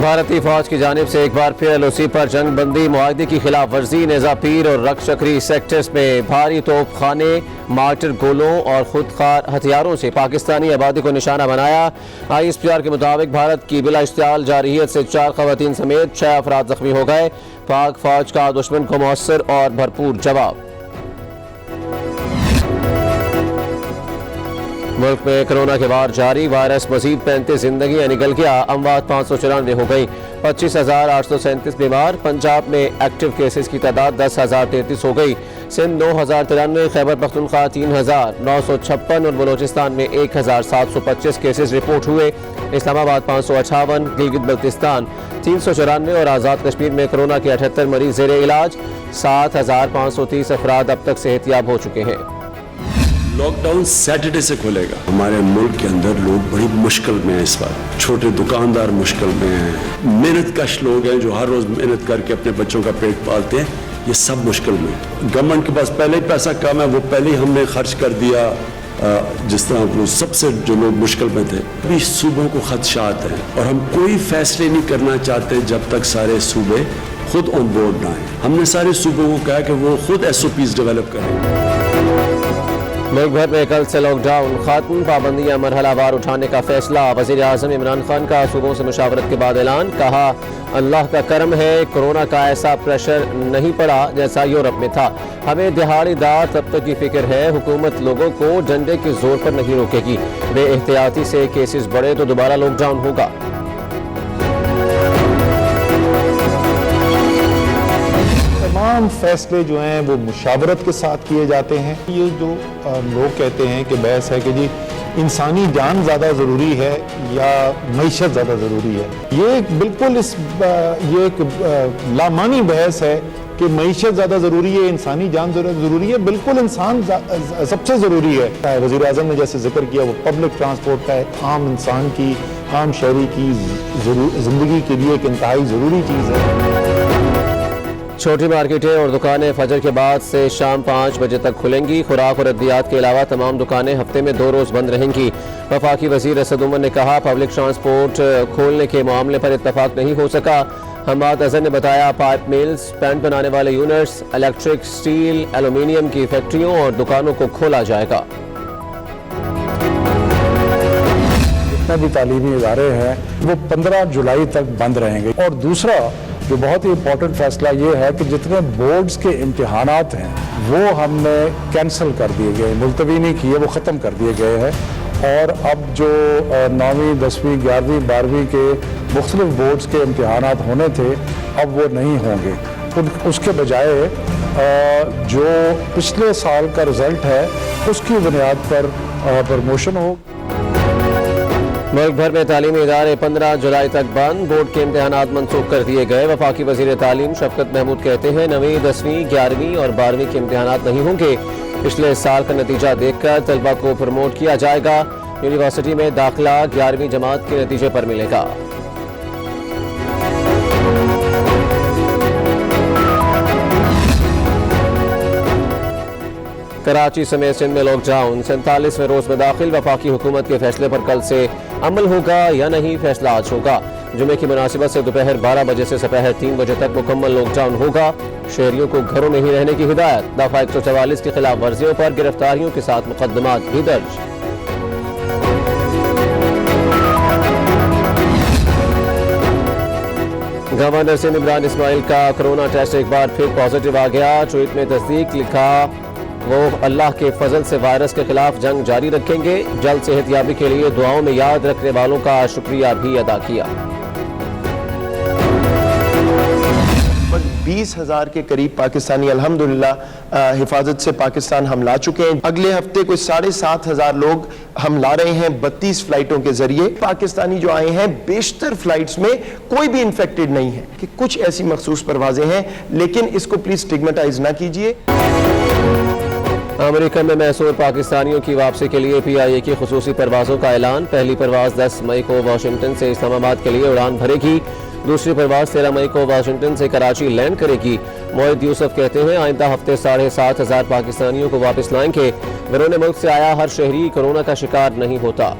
بھارتی فوج کی جانب سے ایک بار پھر LOC پر جنگ بندی معاہدے کی خلاف ورزی، نیزہ پیر اور رک چکری سیکٹرز میں بھاری توپ خانے، مارٹر گولوں اور خودکار ہتھیاروں سے پاکستانی آبادی کو نشانہ بنایا۔ ISPR کے مطابق بھارت کی بلا اشتعال جارحیت سے 4 خواتین سمیت 6 افراد زخمی ہو گئے۔ پاک فوج کا دشمن کو مؤثر اور بھرپور جواب۔ ملک میں کرونا کے وار جاری، وائرس مزید 35 زندگیاں نگل گیا، اموات 594 ہو گئی، 25,837 بیمار۔ پنجاب میں ایکٹیو کیسز کی تعداد 10,033 ہو گئی، سندھ 9,093، خیبر پختونخوا 3,956 اور بلوچستان میں 1,725 کیسز رپورٹ ہوئے۔ اسلام آباد 558، گلگت بلتستان 394 اور آزاد کشمیر میں کرونا کے 78 مریض زیر علاج، 7,530 افراد اب تک صحت یاب ہو چکے ہیں۔ لاک ڈاؤن سیٹرڈے سے کھلے گا۔ ہمارے ملک کے اندر لوگ بڑی مشکل میں ہیں اس وقت، چھوٹے دکاندار مشکل میں ہیں، محنت کش لوگ ہیں جو ہر روز محنت کر کے اپنے بچوں کا پیٹ پالتے ہیں، یہ سب مشکل میں۔ گورنمنٹ کے پاس پہلے ہی پیسہ کم ہے، وہ پہلے ہی ہم نے خرچ کر دیا، جس طرح وہ سب سے جو لوگ مشکل میں تھے۔ ابھی صوبوں کو خدشات ہیں اور ہم کوئی فیصلے نہیں کرنا چاہتے جب تک سارے صوبے خود آن بورڈ نہ آئیں۔ ہم نے سارے صوبوں کو کہا کہ وہ خود SOPs ڈیولپ کریں۔ ملک بھر میں کل سے لاک ڈاؤن ختم، پابندیاں مرحلہ وار اٹھانے کا فیصلہ۔ وزیر اعظم عمران خان کا صوبوں سے مشاورت کے بعد اعلان، کہا اللہ کا کرم ہے کورونا کا ایسا پریشر نہیں پڑا جیسا یورپ میں تھا، ہمیں دہاڑی دار طبقے کی فکر ہے، حکومت لوگوں کو ڈنڈے کے زور پر نہیں روکے گی، بے احتیاطی سے کیسز بڑھے تو دوبارہ لاک ڈاؤن ہوگا۔ تمام فیصلے جو ہیں وہ مشاورت کے ساتھ کیے جاتے ہیں۔ یہ جو لوگ کہتے ہیں کہ بحث ہے کہ جی انسانی جان زیادہ ضروری ہے یا معیشت زیادہ ضروری ہے، یہ بالکل یہ ایک لامانی بحث ہے کہ معیشت زیادہ ضروری ہے، انسانی جان ضروری ہے۔ بالکل انسان سب سے ضروری ہے۔ وزیر اعظم نے جیسے ذکر کیا وہ پبلک ٹرانسپورٹ کا ایک عام انسان کی، عام شہری کی زندگی کے لیے ایک انتہائی ضروری چیز ہے۔ چھوٹی مارکیٹیں اور دکانیں فجر کے بعد سے شام 5 بجے تک کھلیں گی۔ خوراک اور ادویات کے علاوہ تمام دکانیں ہفتے میں 2 روز بند رہیں گی۔ وفاقی وزیر اسد عمر نے کہا پبلک ٹرانسپورٹ کھولنے کے معاملے پر اتفاق نہیں ہو سکا۔ حماد اظہر نے بتایا پائپ میلز، پینٹ بنانے والے یونٹس، الیکٹرک، سٹیل، ایلومینیم کی فیکٹریوں اور دکانوں کو کھولا جائے گا۔ جتنے بھی تعلیمی ادارے ہیں وہ 15 جولائی تک بند رہیں گے۔ اور دوسرا جو بہت ہی امپورٹنٹ فیصلہ یہ ہے کہ جتنے بورڈز کے امتحانات ہیں وہ ہم نے کینسل کر دیے گئے، ملتوی نہیں کیے، وہ ختم کر دیے گئے ہیں۔ اور اب جو 9ویں 10ویں 11ویں 12ویں کے مختلف بورڈز کے امتحانات ہونے تھے اب وہ نہیں ہوں گے، اس کے بجائے جو پچھلے سال کا رزلٹ ہے اس کی بنیاد پر پروموشن ہو۔ ملک بھر میں تعلیمی ادارے 15 جولائی تک بند، بورڈ کے امتحانات منسوخ کر دیے گئے۔ وفاقی وزیر تعلیم شفقت محمود کہتے ہیں 9ویں 10ویں 11ویں اور 12ویں کے امتحانات نہیں ہوں گے، پچھلے سال کا نتیجہ دیکھ کر طلبہ کو پروموٹ کیا جائے گا۔ یونیورسٹی میں داخلہ 11ویں جماعت کے نتیجے پر ملے گا۔ کراچی سمیت سندھ میں لاک ڈاؤن 47ویں روز میں داخل، وفاقی حکومت کے فیصلے پر کل سے عمل ہوگا یا نہیں، فیصلہ آج ہوگا۔ جمعے کی مناسبت سے دوپہر 12 بجے سے دوپہر 3 بجے تک مکمل لاک ڈاؤن ہوگا۔ شہریوں کو گھروں میں ہی رہنے کی ہدایت۔ دفعہ 144 کی خلاف ورزیوں پر گرفتاریوں کے ساتھ مقدمات بھی درج۔ گورنر سندھ عمران اسماعیل کا کرونا ٹیسٹ ایک بار پھر پازیٹیو آ گیا۔ ٹویٹ میں تصدیق، لکھا وہ اللہ کے فضل سے وائرس کے خلاف جنگ جاری رکھیں گے، جلد صحت یابی کے لیے دعاؤں میں یاد رکھنے والوں کا شکریہ بھی ادا کیا۔ 20,000 کے قریب پاکستانی الحمدللہ حفاظت سے پاکستان ہم لا چکے ہیں۔ اگلے ہفتے کوئی 7,500 لوگ ہم لا رہے ہیں 32 فلائٹوں کے ذریعے۔ پاکستانی جو آئے ہیں بیشتر فلائٹس میں کوئی بھی انفیکٹڈ نہیں ہے، کہ کچھ ایسی مخصوص پروازیں ہیں، لیکن اس کو پلیز سٹگمیٹائز نہ کیجئے۔ امریکہ میں محصور پاکستانیوں کی واپسی کے لیے PIA کی خصوصی پروازوں کا اعلان۔ پہلی پرواز 10 مئی کو واشنگٹن سے اسلام آباد کے لیے اڑان بھرے گی، دوسری پرواز 13 مئی کو واشنگٹن سے کراچی لینڈ کرے گی۔ معید یوسف کہتے ہیں آئندہ ہفتے 7,500 پاکستانیوں کو واپس لائیں گے۔ بیرون ملک سے آیا ہر شہری کورونا کا شکار نہیں ہوتا۔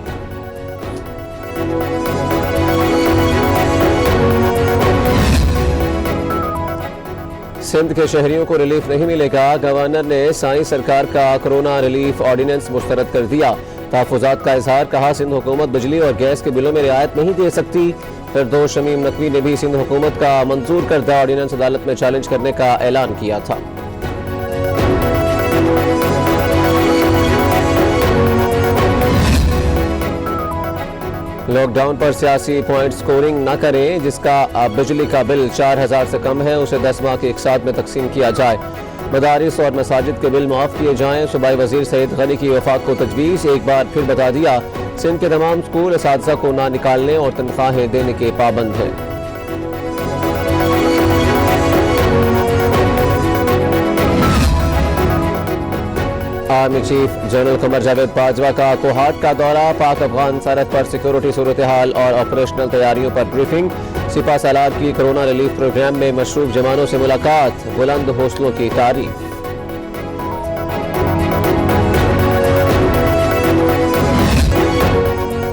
سندھ کے شہریوں کو ریلیف نہیں ملے گا، گورنر نے ثانی سرکار کا کرونا ریلیف آرڈیننس مسترد کر دیا، تحفظات کا اظہار، کہا سندھ حکومت بجلی اور گیس کے بلوں میں رعایت نہیں دے سکتی۔ فردوس شمیم نقوی نے بھی سندھ حکومت کا منظور کردہ آرڈیننس عدالت میں چیلنج کرنے کا اعلان کیا تھا۔ لاک ڈاؤن پر سیاسی پوائنٹ سکورنگ نہ کریں، جس کا بجلی کا بل 4000 سے کم ہے اسے 10 ماہ کی اقساط میں تقسیم کیا جائے۔ مدارس اور مساجد کے بل معاف کیے جائیں، صوبائی وزیر سعید غنی کی وفاق کو تجویز، ایک بار پھر بتا دیا سندھ کے تمام اسکول اساتذہ کو نہ نکالنے اور تنخواہیں دینے کے پابند ہیں۔ Army chief general Qamar Javed Bajwa کا کوہاٹ کا دورہ، پاک افغان سرحد پر سیکورٹی صورتحال اور آپریشنل تیاریوں پر بریفنگ، سپہ سالار کی کرونا ریلیف پروگرام میں مصروف جوانوں سے ملاقات، بلند حوصلوں کی تعریف۔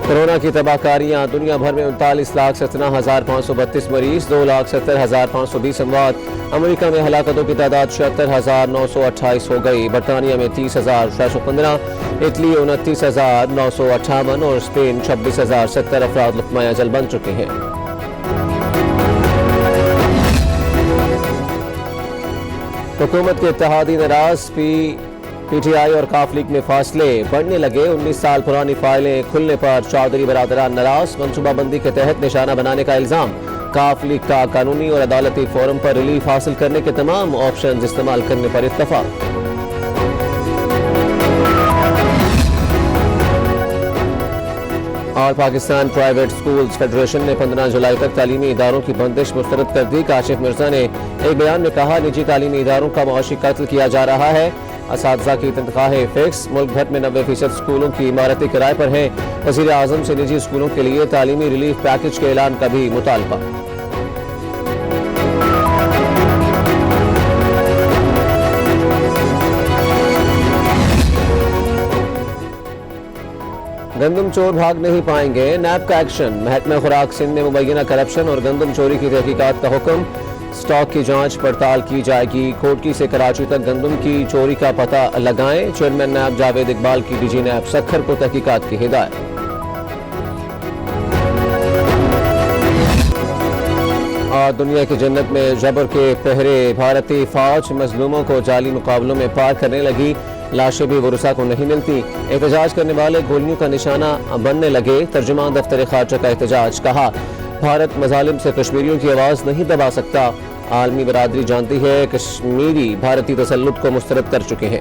کورونا کی تباہ کاریاں، دنیا بھر میں 39,17,532 مریض، 2,70,520 اموات، امریکہ میں ہلاکتوں کی تعداد 76,928 ہو گئی، برطانیہ میں 30,615، اٹلی 29,958 اور اسپین 26,070 افراد لقمہ اجل بن چکے ہیں۔ حکومت کے اتحادی ناراض، پی ٹی آئی اور کاف لیگ میں فاصلے بڑھنے لگے، 19 سال پرانی فائلیں کھلنے پر چودھری برادران ناراض، منصوبہ بندی کے تحت نشانہ بنانے کا الزام، کاف لیگ کا قانونی اور عدالتی فورم پر ریلیف حاصل کرنے کے تمام آپشنز استعمال کرنے پر اتفاق۔ اور پاکستان پرائیویٹ سکولز فیڈریشن نے 15 جولائی تک تعلیمی اداروں کی بندش مسترد کر دی، کاشف مرزا نے ایک بیان میں کہا نجی تعلیمی اداروں کا معاشی قتل کیا جا رہا ہے، اساتذہ کی تنخواہیں فکس، ملک بھر میں 90% اسکولوں کی عمارتیں کرائے پر ہیں، وزیر اعظم سے نجی اسکولوں کے لیے تعلیمی ریلیف پیکج کے اعلان کا بھی مطالبہ۔ گندم چور بھاگ نہیں پائیں گے، نیب کا ایکشن، محکمہ خوراک سندھ میں مبینہ کرپشن اور گندم چوری کی تحقیقات کا حکم، سٹاک کی جانچ پڑتال کی جائے گی، کوٹکی سے کراچی تک گندم کی چوری کا پتہ لگائیں، چیئرمین نیب جاوید اقبال کی ڈی جی نیب سکھر کو تحقیقات کی ہدایت۔ اور دنیا کی جنت میں جبر کے پہرے، بھارتی فوج مظلوموں کو جعلی مقابلوں میں پار کرنے لگی، لاشیں بھی ورثاء کو نہیں ملتی، احتجاج کرنے والے گولیوں کا نشانہ بننے لگے، ترجمان دفتر خارجہ کا احتجاج، کہا بھارت مظالم سے کشمیریوں کی آواز نہیں دبا سکتا، عالمی برادری جانتی ہے کشمیری بھارتی تسلط کو مسترد کر چکے ہیں۔